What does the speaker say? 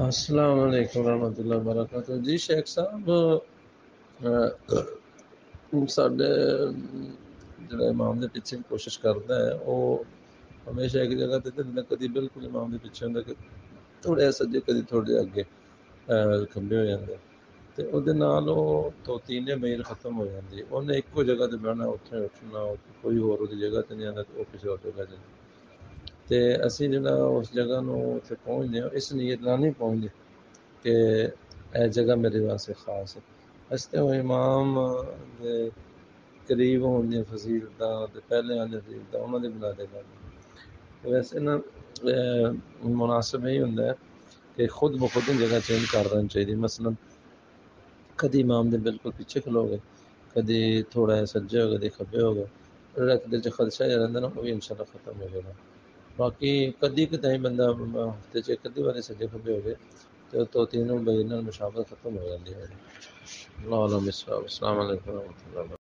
السلام علیکم ورحمۃ اللہ وبرکاتہ۔ جی شیخ صاحب، سڈے جڑا امام دے پیچھے کوشش کرتا ہے وہ ہمیشہ ایک جگہ تے نہیں، کدی بالکل امام دے پیچھے ہوندا کہ تھوڑے سجے کدی تھوڑے اگے کھمبے ہو جاندے، تے اودے نال او توتینے میل ختم ہو جاندی۔ اونے ایکو جگہ تے بہنا، اتھے اٹھنا، کوئی ہور دی جگہ تے نہیں آندا تے او کسی ہور جگہ تے۔ تے اسی جڑا اس جگہ نو اتھے پہنچدے ہاں اس نیت نال نہیں پہنچدے کہ اے جگہ میرے واسطے خاص ہے۔ اس تے وہ امام دے قریب ہون دی فضیلتاں تے پہلے آنے فضیلتاں انہاں دی بنا دے گل۔ ویسے نا مناسب یہی ہوندا ہے کہ خود بخود جگہ چینج کر دینی چاہیے۔ مثلا کدی امام دے بالکل پیچھے کھلو گے، کدی تھوڑا سجے ہو گئے، کدی کھبے ہو گئے، دل چ خدشہ جا رہندا نا وہ بھی انشاءاللہ ختم ہو جائے گا۔ باقی کدی کدی بندہ ہفتے چ کدی بارے سجے کھبے ہو گئے تو تینوں بھائی نال مشابہت ختم ہو جاتی ہے۔ اللہ علیہ السلام علیکم ورحمۃ اللہ۔